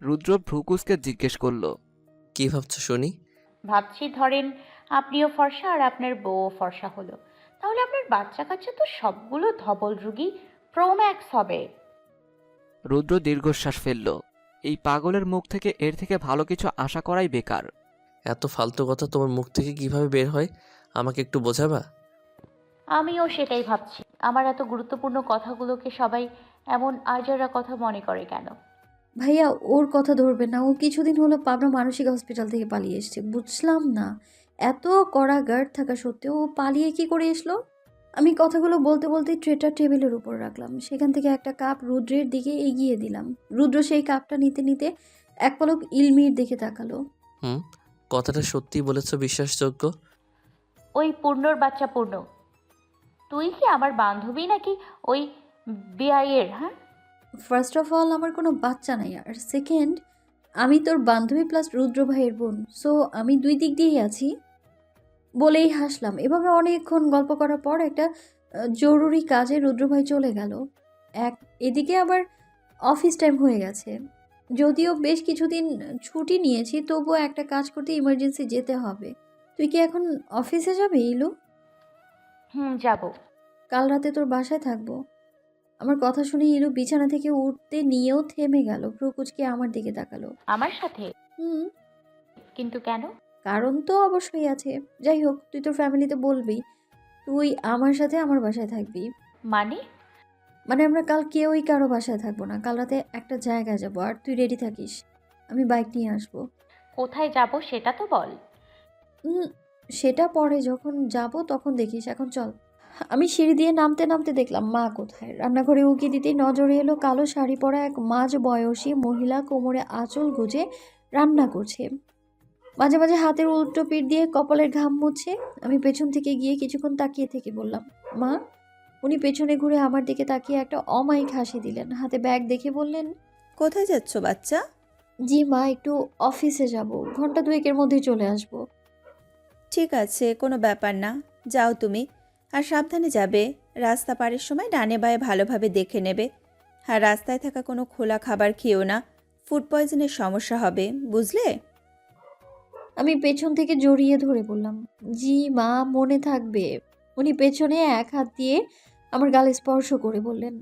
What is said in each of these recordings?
রুদ্র ভ্রুকুসকে জিজ্ঞেস করল। কি ভাবছো শুনি? ভাবছি ধরেন আপনিও ফর্সা আর আপনার বউও ফর্সা হলো, তাহলে আপনার বাচ্চা কাচ্চা তো সবগুলো ধবল রুগী প্রোম্যাক্স হবে। রুদ্র দীর্ঘশ্বাস ফেলল। এই পাগলের মুখ থেকে এর থেকে ভালো কিছু আশা করাই বেকার। এত ফালতু কথা তোমার মুখ থেকে কিভাবে বের হয় আমাকে একটু বোঝাবা? আমিও সেটাই ভাবছি, আমার এত গুরুত্বপূর্ণ কথাগুলোকে সবাই এমন আজেরা কথা মনে করে কেন? ভাইয়া ওর কথা ধরবেন না, ও কিছুদিন হলো পাবনা মানসিক হসপিটাল থেকে পালিয়ে এসছে। বুঝলাম না, এত কড়া গার্ড থাকা সত্ত্বেও ও পালিয়ে কি করে এসলো। আমি কথাগুলো বলতে বলতেই ট্রেটা টেবিলের উপর রাখলাম, সেখান থেকে একটা কাপ রুদ্রের দিকে এগিয়ে দিলাম। রুদ্র সেই কাপটা নিতে নিতে এক পলক ইলমির দিকে তাকালো। হুম, কথাটা সত্যি বলেছো, বিশ্বাসযোগ্য। ওই পূর্ণর বাচ্চা পূর্ণ, তুই কি আমার বান্ধবী নাকি ওই বিআইয়ের? হ্যাঁ, ফার্স্ট অফ অল আমার কোনো বাচ্চা নাই, আর সেকেন্ড আমি তোর বান্ধবী প্লাস রুদ্র ভাইয়ের বোন, সো আমি দুই দিক দিয়েই আছি। বলেই হাসলাম। এভাবে অনেকক্ষণ গল্প করার পর একটা জরুরি কাজে রুদ্র ভাই চলে গেল। এদিকে আবার অফিস টাইম হয়ে গেছে। যদিও বেশ কিছুদিন ছুটি নিয়েছি, তবুও একটা কাজ করতে ইমার্জেন্সি যেতে হবে। তুই কি এখন অফিসে যাবি ইলু? যাবো। কাল রাতে তোর বাসায় থাকবো। আমার কথা শুনে ইলু বিছানা থেকে উঠতে নিয়েও থেমে গেল, ভ্রু কুঁচকে আমার দিকে তাকালো। আমার সাথে? হুম, কিন্তু কেন? কারণ তো অবশ্যই আছে। যাই হোক, তুই তোর ফ্যামিলিতে বলবি তুই আমার সাথে আমার বাসায় থাকবি। মানে? মানে আমরা কাল কেউই কারো বাসায় থাকবো না। কাল রাতে একটা জায়গায় যাবো, আর তুই রেডি থাকিস। আমি বাইক নিয়ে আসবো। কোথায় যাব সেটা তো বল। উম, সেটা পরে যখন যাব তখন দেখিস, এখন চল। আমি সিঁড়ি দিয়ে নামতে নামতে দেখলাম মা কোথায়। রান্নাঘরে উকি দিতেই নজরে এলো কালো শাড়ি পরা এক মাঝ বয়সী মহিলা কোমরে আঁচল গুজে রান্না করছে। মাঝে মাঝে হাতের উল্টো পিঠ দিয়ে কপালের ঘাম মুছছে। আমি পেছন থেকে গিয়ে কিছুক্ষণ তাকিয়ে থেকে বললাম, মা। উনি পেছনে ঘুরে আমার দিকে তাকিয়ে একটা অমায়িক হাসি দিলেন, হাতে ব্যাগ দেখে বললেন, কোথায় যাচ্ছ বাচ্চা? জি মা, একটু অফিসে যাব, ঘন্টা দুয়েকের মধ্যেই চলে আসব। ঠিক আছে, কোনো ব্যাপার না, যাও তুমি। আর সাবধানে যাবে। রাস্তা পারের সময় ডানে বায়ে ভালোভাবে দেখে নেবে। আর রাস্তায় থাকা কোনো খোলা খাবার খেও না, ফুড পয়জনের সমস্যা হবে, বুঝলে? আমি পেছন থেকে জড়িয়ে ধরে বললাম, জি মা, মনে থাকবে। উনি পেছনে এক হাত দিয়ে আমার গালে স্পর্শ করে বললেন।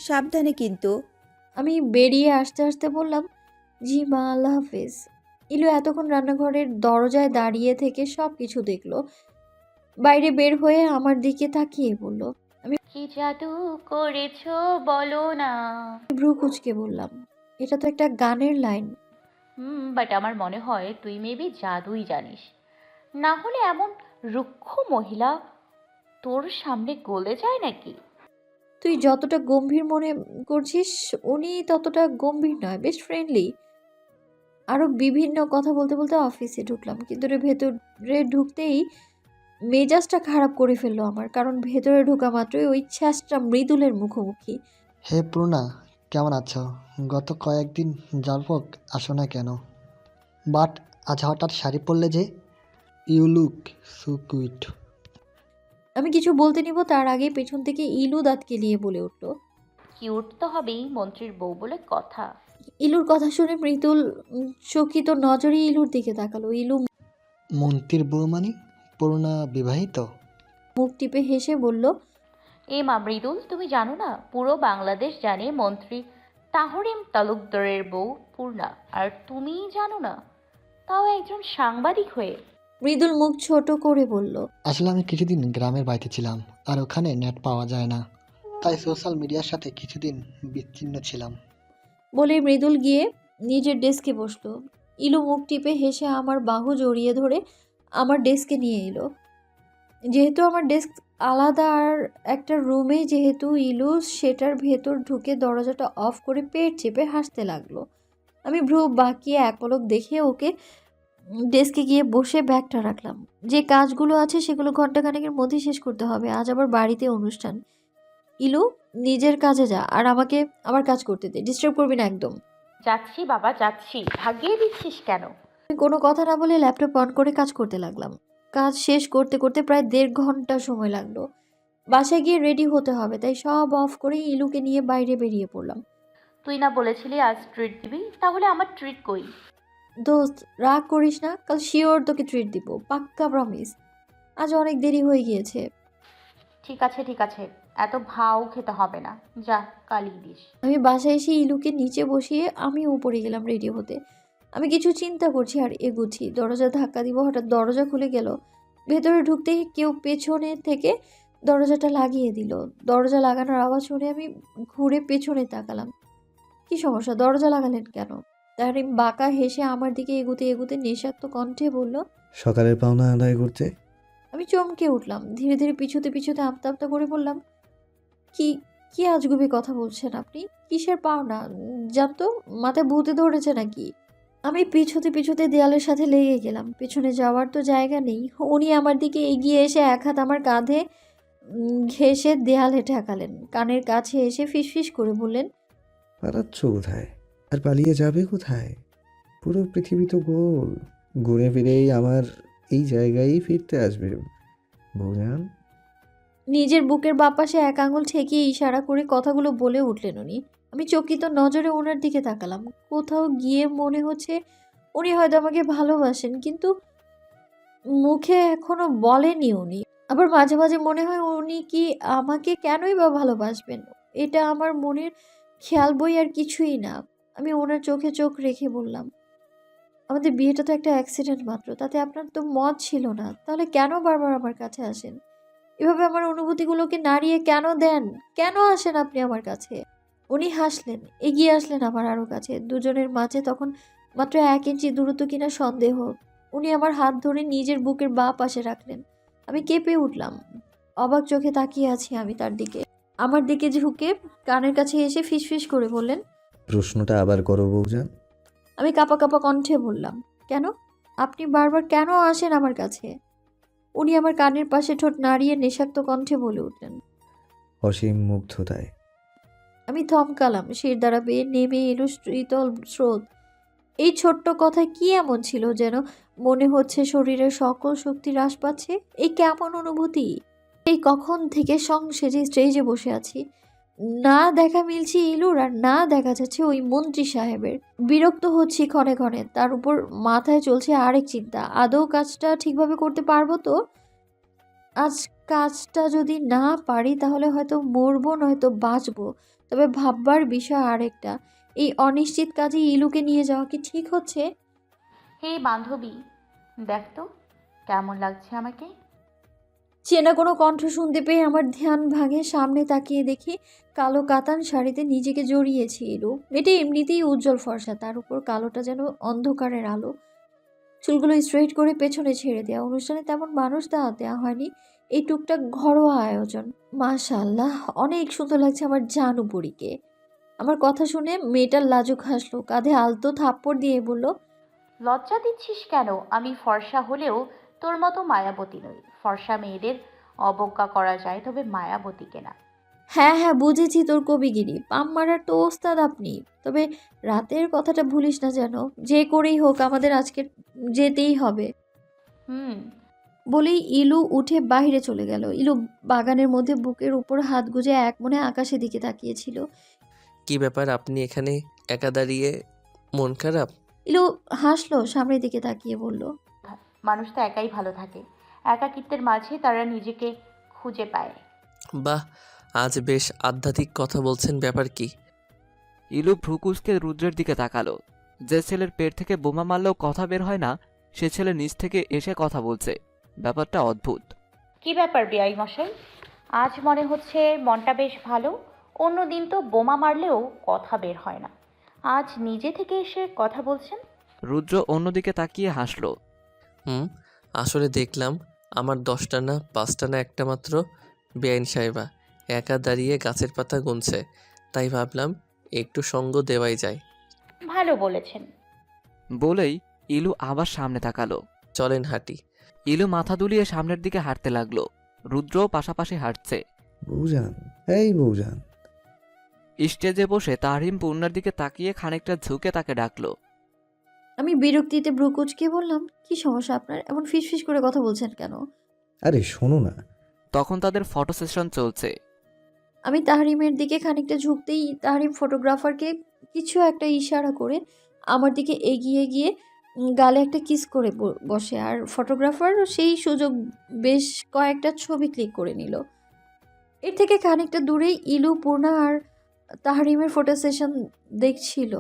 সাবধানে কিন্তু। আমি বেরিয়ে আসতে আসতে বললাম, জি মা, আল্লাহ হাফেজ। ইলু এতক্ষণ রান্নাঘরের দরজায় দাঁড়িয়ে থেকে সব কিছু দেখলো। বাইরে বের হয়ে আমার দিকে তাকিয়ে বলল। আমি কি জাদু করেছো বলো না। ভ্রু কুঁচকে বললাম, এটা তো একটা গানের লাইন। বাট আমার মনে হয় তুই মেবি জাদুই জানিস, না হলে এমন রুক্ষ মহিলা তোর সামনে গলে যায় নাকি? তুই যতটা গম্ভীর মনে করছিস, উনি ততটা গম্ভীর নয়, বেশ ফ্রেন্ডলি। আরও বিভিন্ন কথা বলতে বলতে অফিসে ঢুকলাম, কিন্তু ভেতরে ঢুকতেই মেজাজটা খারাপ করে ফেললো আমার, কারণ ভেতরে ঢোকা মাত্রই ওই ছ্যাঁচটা মৃদুলের মুখোমুখি। হে পূর্ণা, কেমন আছো? গত কয়েকদিন যাবত আসো না কেন? বাট আজ হঠাৎ শাড়ি পরলে যে? You look so quite. আমি কিছু বলতে নিব তার আগে পেছন থেকে ইলু দাঁত কেলিয়ে বলে উঠল। কিউট তো হবেই, মন্ত্রীর বউ বলে কথা। ইলুর কথা শুনে মৃদুল চকিত নজরে ইলুর দিকে তাকালো। ইলু মন্ত্রীর বউ মানে পূর্ণা বিবাহিত? মুখ টিপে হেসে বলল, এ মা মৃদুল, তুমি জানো না পুরো বাংলাদেশ জানে মন্ত্রী তাহরিম তালুকদারের বউ পূর্ণা, আর তুমিই জানো না, তাও একজন সাংবাদিক হয়ে। মৃদুল মুখ ছোট করে বলল, আসলে আমি কিছুদিন গ্রামের বাড়িতে ছিলাম, আর ওখানে নেট পাওয়া যায় না, তাই সোশ্যাল মিডিয়ার সাথে কিছুদিন বিচ্ছিন্ন ছিলাম। বলে মৃদুল গিয়ে নিজের ডেস্কে বসলো। ইলু মুখ টিপে হেসে আমার বাহু জড়িয়ে ধরে আমার ডেস্কে নিয়ে এলো। যেহেতু আমার ডেস্ক আলাদা আর একটা রুমে যেহেতু, ইলু সেটার ভেতর ঢুকে দরজাটা অফ করে পেট চেপে হাসতে লাগলো। আমি ভ্রু বাঁকিয়ে এক পলক দেখে ওকে ডেস্কে গিয়ে বসে ব্যাগটা রাখলাম। যে কাজগুলো আছে সেগুলো ঘন্টাখানেকের মধ্যে শেষ করতে হবে, আজ আবার বাড়িতে অনুষ্ঠান। ইলু, নিজের কাজে যা, আর আমাকে আমার কাজ করতে দে, ডিস্টার্ব করবি না একদম। যাচ্ছি বাবা যাচ্ছি, ভাগিয়ে দিচ্ছিস কেন? আমি কোনো কথা না বলে ল্যাপটপ অন করে কাজ করতে লাগলাম। কাজ শেষ করতে করতে প্রায় 1.5 ঘন্টা সময় লাগলো। বাসায় গিয়ে রেডি হতে হবে, তাই সব অফ করে ইলুকে নিয়ে বাইরে বেরিয়ে পড়লাম। তুই না বলেছিলি আজ ট্রিট দিবি, তাহলে আমার ট্রিট কই? দোস্ত রাগ করিস না, কাল শিওর তোকে ট্রিট দিব, পাক্কা প্রমিস। আজ অনেক দেরি হয়ে গিয়েছে। ঠিক আছে ঠিক আছে, এত ভাও খেতে হবে না, যা কালই দিস। আমি বাসায় এসে ইলুকে নিচে বসিয়ে আমি উপরে গেলাম রেডি হতে। আমি কিছু চিন্তা করছি আর এগুচ্ছি, দরজা ধাক্কা দিব, হঠাৎ দরজা খুলে গেল। ভেতরে ঢুকতেই কেউ পেছনে থেকে দরজাটা লাগিয়ে দিল। দরজা লাগানোর আওয়াজ শুনে আমি ঘুরে পেছনে তাকালাম। কি সমস্যা, দরজা লাগালেন কেন? তারিম বাঁকা হেসে আমার দিকে এগুতে এগুতে নেশাক্ত কণ্ঠে বলল। সকালের পাওনা আদায় করতে। আমি চমকে উঠলাম, ধীরে ধীরে পিছুতে পিছুতে আমতা আমতা করে বললাম, কি কি আজগুবি কথা বলছেন আপনি? কিসের পাওনা? জানতো মাথায় ভূতে ধরেছে নাকি? আমি পিছুতে পিছুতে দেয়ালের সাথে লেগে গেলাম। পেছনে যাওয়ার তো জায়গা নেই। উনি আমার দিকে এগিয়ে এসে এক হাত আমার কাঁধে ঘেঁষে দেয়ালে ঠেকালেন। কানের কাছে এসে ফিসফিস করে বললেন, পালাচ্ছ কোথায়? আর পালিয়ে যাবে কোথায়? পুরো পৃথিবী তো গোল, ঘুরে ফিরেই আমার এই জায়গায় ফিরতে আসবে বৌজান। নিজের বুকের বাপাশে এক আঙুল ঠেকিয়ে ইশারা করে কথাগুলো বলে উঠলেন উনি। আমি চকিত নজরে ওনার দিকে তাকালাম। কোথাও গিয়ে মনে হচ্ছে উনি হয়তো আমাকে ভালোবাসেন, কিন্তু মুখে এখনো বলেনি উনি। আবার মাঝে মাঝে মনে হয় উনি কি আমাকে কেনই বা ভালোবাসবেন, এটা আমার মনের খেয়াল বই আর কিছুই না। আমি ওনার চোখে চোখ রেখে বললাম, আমাদের বিয়েটা তো একটা অ্যাক্সিডেন্ট মাত্র, তাতে আপনার তো মত ছিল না, তাহলে কেন বারবার আমার কাছে আসেন? এভাবে আমার অনুভূতিগুলোকে নাড়িয়ে কেন দেন? কেন আসেন আপনি আমার কাছে? উনি হাসলেন, এগিয়ে আসলেন আমার আরও কাছে। দুজনের মাঝে তখন মাত্র 1 ইঞ্চি দূরত্ব কিনা সন্দেহ। উনি আমার হাত ধরে নিজের বুকের বাঁ পাশে রাখলেন। আমি কেঁপে উঠলাম, অবাক চোখে তাকিয়ে আছি আমি তার দিকে। আমার দিকে ঝুঁকে কানের কাছে এসে ফিসফিস করে বললেন। প্রশ্নটা আবার করো বৌজান। আমি কাঁপা কাঁপা কণ্ঠে বললাম, কেন? আপনি বারবার কেন আসেন আমার কাছে? উনি আমার কানের পাশে ঠোঁট নাড়িয়ে নেশাক্ত কণ্ঠে বলে উঠলেন। অসীম মুগ্ধতায়। আমি থমকালাম, শির দ্বারা বেয়ে নেমে এলো শীতল স্রোত। এই ছোট্ট কথায় কি এমন ছিল যেন মনে হচ্ছে শরীরের সকল শক্তি হ্রাস পাচ্ছে? এই কেমন অনুভূতি? এই কখন থেকে সংসেজে স্টেজে বসে আছি, না দেখা মিলছি ইলুর আর না দেখা যাচ্ছে ওই মন্ত্রী সাহেবের। বিরক্ত হচ্ছি ক্ষণে ক্ষণে, তার উপর মাথায় চলছে আরেক চিন্তা, আদৌ কাজটা ঠিকভাবে করতে পারবো তো? আজ কাজটা যদি না পারি তাহলে হয়তো মরবো নয়তো বাঁচবো। তবে ভাববার বিষয় আরেকটা, এই অনিশ্চিত কাজে ইলুকে নিয়ে যাওয়া কি ঠিক হচ্ছে? হে বান্ধবী, দেখ তো কেমন লাগছে আমাকে। চেনা কোনো কণ্ঠ শুনতে পেয়ে আমার ধ্যান ভাঙে। সামনে তাকিয়ে দেখি কালো কাতান শাড়িতে নিজেকে জড়িয়েছি ইলু। মেয়েটা এমনিতেই উজ্জ্বল ফর্সা, তার উপর কালোটা যেন অন্ধকারের আলো। চুলগুলো স্ট্রেট করে পেছনে ছেড়ে দেওয়া। অনুষ্ঠানে তেমন মানুষ দাওয়াত দেওয়া হয়নি, এই টুকটাক ঘরোয়া আয়োজন। মাশাআল্লাহ, অনেক সুন্দর লাগছে আমার জানুপুরিকে। আমার কথা শুনে মেয়েটা লাজুক হাসলো, কাঁধে আলতো থাপ্পড় দিয়ে বলল, লজ্জা দিচ্ছিস কেন? আমি ফর্সা হলেও তোর মতো মায়াবতী নই। ফর্সা মেয়েদের অবজ্ঞা করা যায়, তবে মায়াবতীকে না। হ্যাঁ হ্যাঁ বুঝেছি তোর কবিগিরি, পাম মারার তো ওস্তাদ আপনি। তবে রাতের কথাটা ভুলিস না যেন, যে করেই হোক আমাদের আজকে যেতেই হবে। হুম। বলেই ইলু উঠে বাইরে চলে গেল। ইলু বাগানের মধ্যে বুকের উপর হাত গুজে এক মনে আকাশের দিকে তাকিয়েছিল। কি ব্যাপার, আপনি এখানে একা দাঁড়িয়ে? মন খারাপ? ইলু হাসলো, সামনের দিকে তাকিয়ে বলল, মানুষ তো একাই ভালো থাকে, একাকিত্বের মাঝে তারা নিজেকে খুঁজে পায়। বাহ, আজ বেশ আধ্যাত্মিক কথা বলছেন, ব্যাপার কি? ইলু ভ্রুকুচকে রুদ্রের দিকে তাকালো। যে ছেলের পেট থেকে বোমা মারলেও কথা বের হয় না, সে ছেলে নিচ থেকে এসে কথা বলছে। ব্যাপারটা অদ্ভুত। কি ব্যাপার বেআই মশাই, আজ মনে হচ্ছে মনটা বেশ ভালো। অন্য দিন তো বোমা মারলেও কথা বের হয় না, আজ নিজে থেকে এসে কথা বলছেন। রুদ্র অন্যদিকে তাকিয়ে হাসল। আসলে দেখলাম আমার 10টা না 5টা না একটা মাত্র বেআইন সাহেবা একা দাঁড়িয়ে গাছের পাতা গুনছে, তাই ভাবলাম একটু সঙ্গ দেওয়াই যায়। ভালো বলেছেন। বলেই ইলু আবার সামনে তাকালো। চলেন হাঁটি। ইলু মাথা দুলিয়ে সামনের দিকে হাঁটতে লাগলো। রুদ্রও পাশাপাশি হাঁটছে। বৌজান, এই বৌজান। স্টেজে বসে তাহিম পূর্ণার দিকে তাকিয়ে খানিকটা ঝুঁকে তাকে ডাকলো। আমি বিরক্তিতে ভ্রুকুচকে বললাম, কি সমস্যা আপনার? এমন ফিসফিস করে কথা বলছেন কেন? আরে শোনো না। তখন তাদের ফটো সেশন চলছে। আমি তাহরিমের দিকে খানিকটা ঝুঁকতেই তাহরিম ফটোগ্রাফারকে কিছু একটা ইশারা করে আমার দিকে এগিয়ে গিয়ে গালে একটা কিস করে বসে। আর ফটোগ্রাফার সেই সুযোগ বেশ কয়েকটা ছবি ক্লিক করে নিল। এর থেকে খানিকটা দূরেই ইলু, পূর্ণা আর তাহরিমের ফটো সেশন দেখছিল।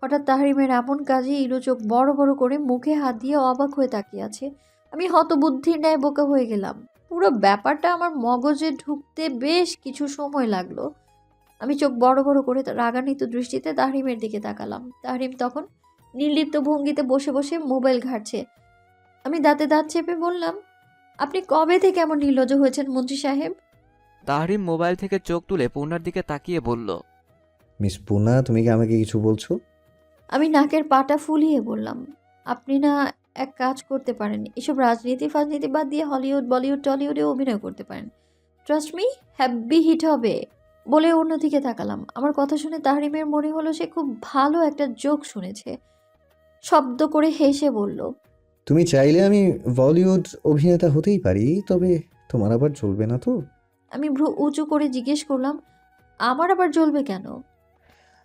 হঠাৎ তাহরিমের এমন কাজে ইলু চোখ বড় বড় করে মুখে হাত দিয়ে অবাক হয়ে তাকিয়ে আছে। আমি হতবুদ্ধির ন্যায় বোকা হয়ে গেলাম। পুরো ব্যাপারটা আমার মগজে ঢুকতে বেশ কিছু সময় লাগলো। আমি চোখ বড় বড় করে রাগান্বিত দৃষ্টিতে তাহরিমের দিকে তাকালাম। তাহরিম তখন নির্লিপ্ত ভঙ্গিতে বসে বসে মোবাইল ঘাঁটছে। আমি দাঁতে দাঁত চেপে বললাম, আপনি কবে থেকে এমন নির্লজ্জ হয়েছেন মন্ত্রী সাহেব? তাহরিম মোবাইল থেকে চোখ তুলে পূর্ণার দিকে তাকিয়ে বলল, মিস পূর্ণা, তুমি কি আমাকে কিছু বলছো? আমি নাকের পাটা ফুলিয়ে বললাম, আপনি না এক কাজ করতে পারেন, এসব রাজনীতি ফাজনীতি বাদ দিয়ে হলিউড বলিউড টলিউডে অভিনয় করতে পারেন। ট্রাস্ট মি, হ্যাপি হিট হবে। বলে অন্যদিকে তাকালাম। আমার কথা শুনে তাহরিমের মনে হলো সে খুব ভালো একটা জোক শুনেছে। শব্দ করে হেসে বলল, তুমি চাইলে আমি বলিউড অভিনেতা হতেই পারি, তবে তোমার আবার চলবে না তো? আমি ভ্রু উঁচু করে জিজ্ঞেস করলাম, আমার আবার জ্বলবে কেন?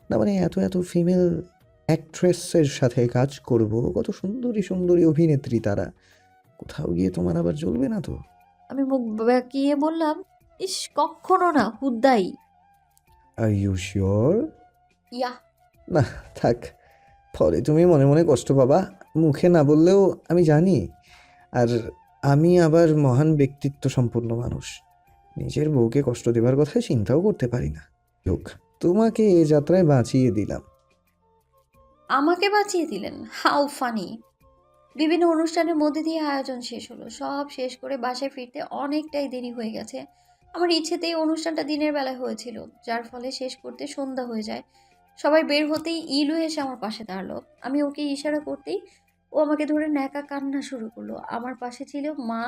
না মানে এত এত ফিমেল অ্যাক্ট্রেসের সাথে কাজ করব, কত সুন্দরী সুন্দরী অভিনেত্রী তারা, কোথাও গিয়ে তোমার আবার জ্বলবে না তো? আমি মুখ বাঁকিয়ে বললাম, ইস কখনো না, হুদ্দাই। Are you sure? ইয়া। না থাক, পরে তুমি মনে মনে কষ্ট পাবা, মুখে না বললেও আমি জানি। আর আমি আবার মহান ব্যক্তিত্ব সম্পন্ন মানুষ, নিজের বউকে কষ্ট দেবার কথা চিন্তাও করতে পারি না। হোক, তোমাকে এ যাত্রায় বাঁচিয়ে দিলাম। আমাকে বাঁচিয়ে দিলেন? How funny. বিভিন্ন অনুষ্ঠানের মধ্যে দিয়ে আয়োজন শেষ হলো। সব শেষ করে বাসায় ফিরতে অনেকটাই দেরি হয়ে গেছে। আমার ইচ্ছেতেই অনুষ্ঠানটা দিনের বেলায় হয়েছিল, যার ফলে শেষ করতে সন্ধ্যা হয়ে যায়। সবাই বের হতেই ইলু এসে আমার পাশে দাঁড়ালো। আমি ওকে ইশারা করতেই ও আমাকে ধরে ন্যাকা কান্না শুরু করলো। আমার পাশে ছিল মা।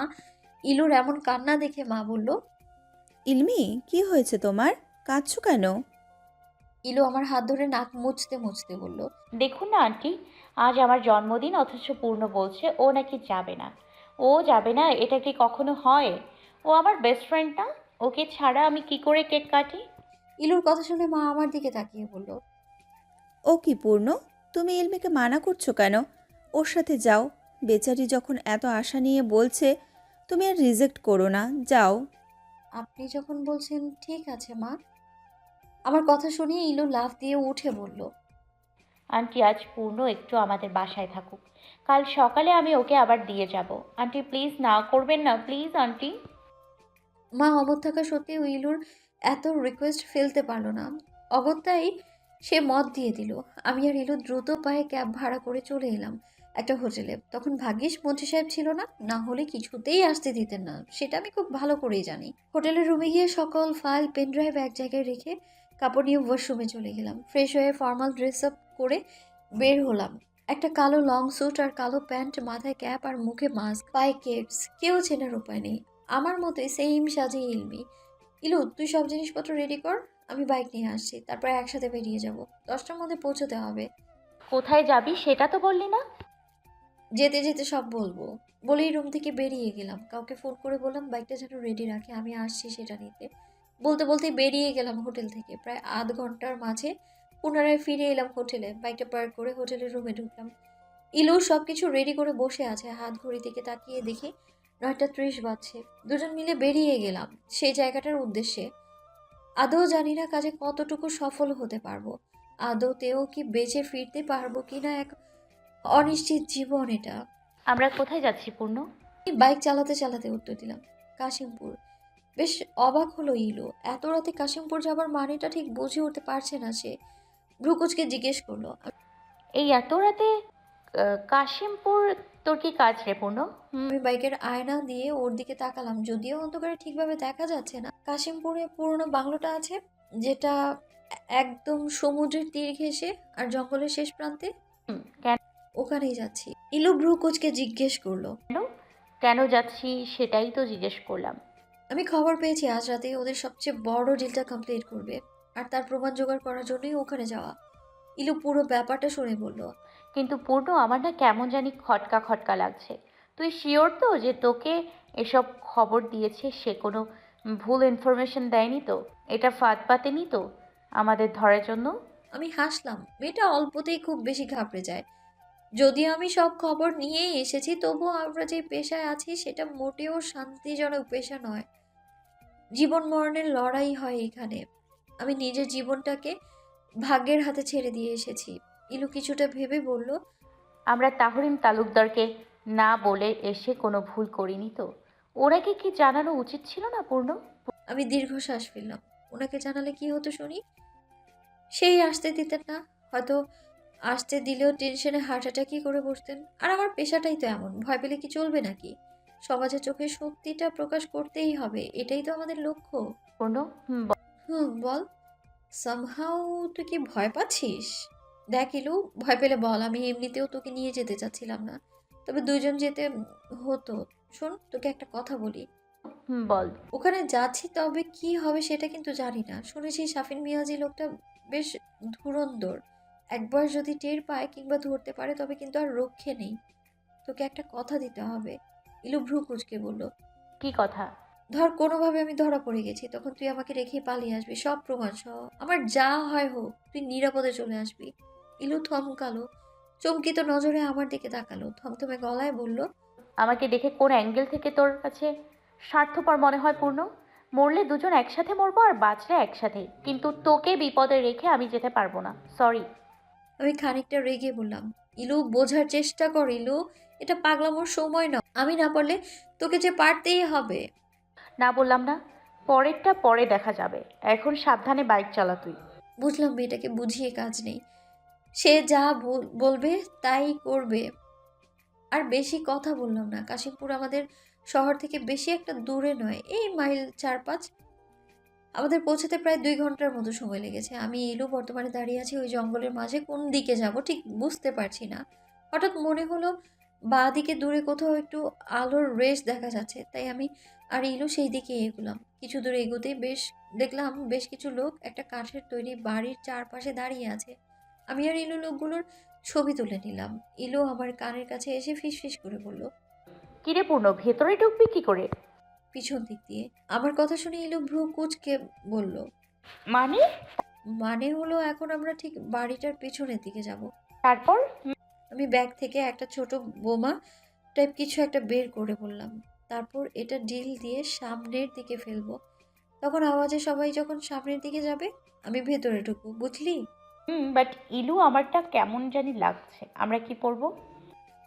ইলুর এমন কান্না দেখে মা বলল, ইলমি, কি হয়েছে তোমার? কাঁদছো কেন? ইলু আমার হাত ধরে নাক মুছতে মুছতে বলল, দেখুন না আন্টি, আজ আমার জন্মদিন অথচ পূর্ণ বলছে ও নাকি যাবে না। ও যাবে না, এটা কি কখনো হয়? ও আমার বেস্ট ফ্রেন্ড না? ওকে ছাড়া আমি কি করে কেক কাটি? ইলুর কথা শুনে মা আমার দিকে তাকিয়ে বলল, ও কি পূর্ণ, তুমি ইলমিকে মানা করছো কেন? ওর সাথে যাও, বেচারি যখন এত আশা নিয়ে বলছে, তুমি আর রিজেক্ট করো না, যাও। আপনি যখন বলছেন ঠিক আছে মা। আমার কথা শুনে ইলু লাফ দিয়ে উঠে বলল, আন্টি, আজ পূর্ণ একটু আমাদের বাসায় থাকুক, কাল সকালে আমি ওকে আবার দিয়ে যাব। আন্টি প্লিজ, না করবেন না প্লিজ আন্টি। মা অমত থাকা সত্ত্বেও ইলুর এত রিকোয়েস্ট ফেলতে পারলো না। অগত্যাই সে মত দিয়ে দিল। আমি আর ইলু দ্রুত পায়ে ক্যাব ভাড়া করে চলে এলাম একটা হোটেলে। তখন ভাগ্যিস মন্ত্রী সাহেব ছিল না, না হলে কিছুতেই আসতে দিতেন না, সেটা আমি খুব ভালো করেই জানি। হোটেলের রুমে গিয়ে সকল ফাইল পেন ড্রাইভ এক জায়গায় রেখে কাপড় নিয়ে ওয়াশরুমে চলে গেলাম। ফ্রেশ হয়ে ফর্মাল ড্রেস আপ করে বের হলাম। একটা কালো লং স্যুট আর কালো প্যান্ট, মাথায় ক্যাপ আর মুখে মাস্ক, পায়ে কেপস, কেউ চেনার উপায় নেই। আমার মতোই সেম সাজে ইলমি। ইলু, তুই সব জিনিসপত্র রেডি কর, আমি বাইক নিয়ে আসছি, তারপর একসাথে বেরিয়ে যাব। 10টার মধ্যে পৌঁছতে হবে। কোথায় যাবি সেটা তো বললি না। যেতে যেতে সব বলবো। বলেই রুম থেকে বেরিয়ে গেলাম। কাউকে ফোন করে বললাম বাইকটা যেন রেডি রাখে, আমি আসছি সেটা নিতে। বলতে বলতে বেরিয়ে গেলাম হোটেল থেকে। প্রায় আধ ঘন্টার মাঝে পুনরায় ফিরে এলাম হোটেলে। বাইকটা পার্ক করে হোটেলের রুমে ঢুকলাম। ইলু সব কিছু রেডি করে বসে আছে। হাত ঘড়ি দিকে তাকিয়ে দেখি 9টা 30 বাজছে। দুজন মিলে বেরিয়ে গেলাম সেই জায়গাটার উদ্দেশ্যে। আদৌ জানি না কাজে কতটুকু সফল হতে পারবো, আদৌতেও কি বেঁচে ফিরতে পারবো কিনা, এক অনিশ্চিত জীবন এটা। আমরা কোথায় যাচ্ছি পূর্ণ? বাইক চালাতে চালাতে উত্তর দিলাম, কাশিমপুর। বেশ অবাক হলো ইলু, এত রাতে কাশিমপুর যাবার মানেটা ঠিক বুঝে উঠতে পারছে না সে। ভ্রুকুচকে জিজ্ঞেস করলো, এই এত রাতে কাশিমপুর? তোর কি কাজ রে পূর্ণ? আমি বাইকের আয়না দিয়ে ওর দিকে তাকালাম। যদিও অন্ধকারে ঠিকভাবে দেখা যাচ্ছে না। কাশিমপুরে পুরনো বাংলোটা আছে, যেটা একদম সমুদ্রের তীর ঘেঁষে আর জঙ্গলের শেষ প্রান্তে। কেন? ওখানেই যাচ্ছি। ইলু ভ্রুকুচকে জিজ্ঞেস করলো, কেন যাচ্ছি সেটাই তো জিজ্ঞেস করলাম। আমি খবর পেয়েছি আজ রাতে ওদের সবচেয়ে বড় ডিলটা কমপ্লিট করবে, আর তার প্রমাণ জোগাড় করার জন্যই ওখানে যাওয়া। ইলু পুরো ব্যাপারটা শুনে বলল, কিন্তু পূর্ণ, আমার না কেমন জানি খটকা খটকা লাগছে। তুই শিওর তো যে তোকে এসব খবর দিয়েছে সে কোনো ভুল ইনফরমেশন দেয়নি তো? এটা ফাঁদ পাতেনি তো আমাদের ধরার জন্য? আমি হাসলাম। মেয়েটা অল্পতেই খুব বেশি ঘাবড়ে যায়। যদিও আমি সব খবর নিয়েই এসেছি, তবুও আমরা যে পেশায় আছি সেটা মোটেও শান্তিজনক পেশা নয়। জীবন মরণের লড়াই হয় এখানে। আমি নিজের জীবনটাকে ভাগ্যের হাতে ছেড়ে দিয়ে এসেছি। ইলু কিছুটা ভেবে বলল, আমরা তাহরিম তালুকদারকে না বলে এসে কোনো ভুল করিনি তো? ওনাকে কি জানানো উচিত ছিল না পূর্ণ? আমি দীর্ঘশ্বাস ফেললাম। ওনাকে জানালে কি হতো শুনি? সেই আসতে দিতেন না। হয়তো আসতে দিলেও টেনশনে হার্ট অ্যাটাকই করে বসতেন। আর আমার পেশাটাই তো এমন, ভয় পেলে কি চলবে নাকি? সমাজের চোখে সত্যিটা প্রকাশ করতেই হবে, এটাই তো আমাদের লক্ষ্য। পূর্ণ, বল। সামহাউ তুই কি ভয় পাচ্ছিস? দেখ ইলু, ভয় পেলে বল, আমি এমনিতেও তোকে নিয়ে যেতে চাচ্ছিলাম না, তবে দুজন যেতে হতো। শোন, তোকে একটা কথা বলি। বল। ওখানে যাচ্ছি, তবে কি হবে সেটা কিন্তু জানি না। শুনেছি শাফিন মিয়াজি লোকটা বেশ ধুরন্ধর। একবার যদি টের পায় কিংবা ধরতে পারে তবে কিন্তু আর রক্ষে নেই। তোকে একটা কথা দিতে হবে। ইলু ভ্রু কুঁচকে বলল, কি কথা? ধর কোনোভাবে আমি ধরা পড়ে গেছি, তখন তুই আমাকে রেখে পালিয়ে আসবি, সব প্রমাণ সহ। আমার যা হয় হোক, তুই নিরাপদে চলে আসবি। ইলু থমকালো, চমকিত নজরে আমার দিকে তাকালো, থমথমে গলায় বলল, আমাকে দেখে কোন অ্যাঙ্গেল থেকে তোর কাছে স্বার্থপর মনে হয় পূর্ণ? মরলে দুজন একসাথে মরবো আর বাঁচলে একসাথে, কিন্তু তোকে বিপদে রেখে আমি যেতে পারবো না, সরি। আমি খানিকটা রেগে বললাম, ইলু বোঝার চেষ্টা কর ইলু, এটা পাগলামোর সময় না। আমি না পারলে তোকে যে পারতেই হবে। না বললাম না? পরেরটা পরে দেখা যাবে, এখন সাবধানে বাইক চালা তুই। বুঝলাম মেয়েটাকে বুঝিয়ে কাজ নেই, সে যা বলবে তাই করবে। আর বেশি কথা বললাম না। কাশিমপুর আমাদের শহর থেকে বেশি একটা দূরে নয়, এই মাইল 4-5। আমাদের পৌঁছাতে প্রায় 2 ঘন্টার মতো সময় লেগেছে। আমি ইলু বর্তমানে দাঁড়িয়ে আছি ওই জঙ্গলের মাঝে। কোন দিকে যাব ঠিক বুঝতে পারছি না। হঠাৎ মনে হলো বাঁ দিকে দূরে কোথাও একটু আলোর রেশ দেখা যাচ্ছে, তাই আমি আর ইলু সেই দিকে এগোলাম। কিছু দূর এগোতেই দেখলাম বেশ কিছু লোক একটা কাঠের তৈরি বাড়ির চারপাশে দাঁড়িয়ে আছে। আমি আর ইলু লোকগুলোর ছবি তুলে নিলাম। ইলু আমার কানের কাছে এসে ফিসফিস করে বলল, কিরে পূর্ণ, ভেতরে ঢুকবি কি করে? পিছন দিক দিয়ে। আমার কথা শুনে ইলু ভ্রু কুঁচকে বলল, মানে? মানে হলো এখন আমরা ঠিক বাড়িটার পেছনের দিকে যাব। তারপর? আমি ব্যাগ থেকে একটা ছোট বোমা টাইপ কিছু একটা বের করে বললাম, তারপর এটা ডিল দিয়ে সামনের দিকে ফেলবো। তখন আওয়াজে সবাই যখন সামনের দিকে যাবে আমি ভেতরে ঢুকবো, বুঝলি? বাট ইলু, আমারটা কেমন জানি লাগছে, আমরা কি করব?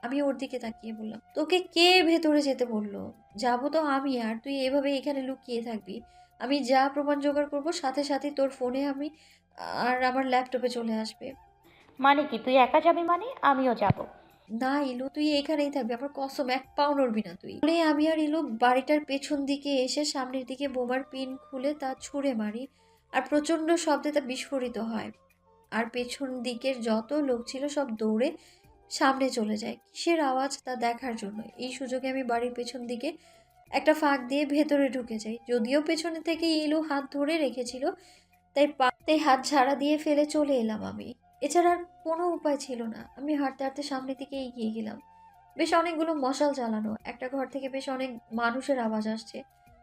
আমি ওর দিকে তাকিয়ে বললাম, তোকে কে ভেতরে যেতে বললো? যাবো তো আমি, আর তুই এভাবে এখানে লুকিয়ে থাকবি? আমি যা প্রমাণ জোগাড় করবো সাথে সাথে তোর ফোনে আমি আর আমার ল্যাপটপে চলে আসবে। মানে কি, তুই একা যাবি মানে? আমিও যাব। না ইলু, তুই এখানেই থাকবি, আমার কসম, এক পাও নড়বি না তুই। বলে আমি আর ইলু বাড়িটার পেছন দিকে এসে সামনের দিকে বোমার পিন খুলে তা ছুঁড়ে মারি, আর প্রচণ্ড শব্দে তা বিস্ফোরিত হয়। আর পেছন দিকের যত লোক ছিল সব দৌড়ে সামনে চলে যায় কিসের আওয়াজ তা দেখার জন্য। এই সুযোগে আমি বাড়ির পেছন দিকে একটা ফাঁক দিয়ে ভেতরে ঢুকে যাই। যদিও পেছনে থেকে ইলু হাত ধরে রেখেছিল, তাই পাতে হাত ঝাড়া দিয়ে ফেলে চলে এলাম আমি। এছাড়া আর কোনো উপায় ছিল না। আমি হাঁটতে হাঁটতে সামনের দিকে এগিয়ে গেলাম। বেশ অনেকগুলো মশাল জ্বালানো, একটা ঘর থেকে বেশ অনেক মানুষের আওয়াজ আসছে।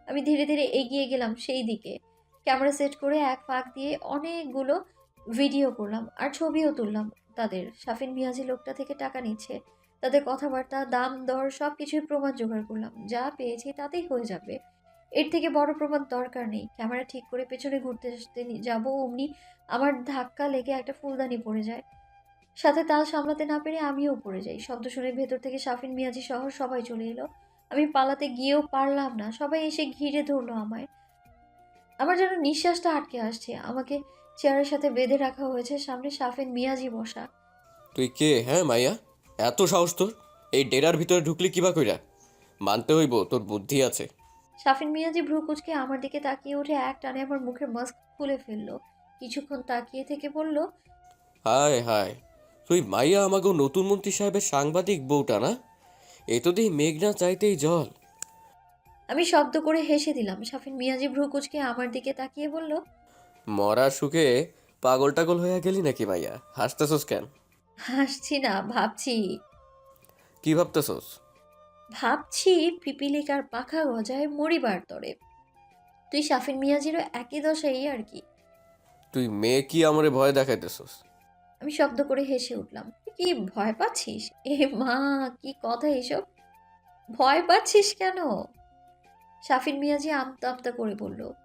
আমি ধীরে ধীরে এগিয়ে গেলাম সেই দিকে। ক্যামেরা সেট করে এক ফাঁক দিয়ে অনেকগুলো ভিডিও করলাম আর ছবিও তুললাম। তাদের শাফিন মিয়াজি লোকটা থেকে টাকা নিচ্ছে, তাদের কথাবার্তা, দাম দর সব কিছুই প্রমাণ জোগাড় করলাম। যা পেয়েছি তাতেই হয়ে যাবে, এর থেকে বড় প্রমাণ দরকার নেই। ক্যামেরা ঠিক করে পেছনে ঘুরতে আসতে যাবো, অমনি আমার ধাক্কা লেগে একটা ফুলদানি পড়ে যায়। সাথে তাল সামলাতে না পেরে আমিও পড়ে যাই। শব্দ শুনে ভেতর থেকে শাফিন মিয়াজি সহ সবাই চলে এলো। আমি পালাতে গিয়েও পারলাম না, সবাই এসে ঘিরে ধরলো আমায়। আমার যেন নিঃশ্বাসটা আটকে আসছে। আমাকে চেয়ারের সাথে বেঁধে রাখা হয়েছে, সামনে শাফিন মিয়াজি বসা। তুই কে হ্যাঁ মাইয়া? এত সাহস তোর? এই ডেরার ভিতরে ঢুকলি কিবা কইরা? মানতে হইব তোর বুদ্ধি আছে। শাফিন মিয়াজি ভ্রু কুঁচকে আমার দিকে তাকিয়ে উঠে এক টানে আমার মুখের মাস্ক খুলে ফেললো। কিছুক্ষণ তাকিয়ে থেকে বলল, হায় হায়, তুই মাইয়া আমাগো নতুন মন্ত্রী সাহেবের সাংবাদিক বউটা না? এ তো দিই মেঘনা চাইতেই জল। আমি শব্দ করে হেসে দিলাম। শাফিন মিয়াজি ভ্রু কুঁচকে আমার দিকে তাকিয়ে বলল, মরার সুখে পাগল টাগল হইয়া গেলি নাকি মাইয়া? হাসতেছস কেন? হাসছি না, ভাবছি। কি ভাবতেছস? ভাবছি পিপিলিকার পাখা গজায় মরিবার তরে। তুই শাফিন মিয়াজিরও একই দশা, এই আর কি। তুই মেয়ে কি আমারে ভয় দেখাইতেছস? আমি শব্দ করে হেসে উঠলাম। "তুই কি ভয় পাচ্ছিস? এ মা, কি কথা এসব? ভয় পাচ্ছিস কেন?" শাফিন মিয়াজি আমতা আমতা করে বলল,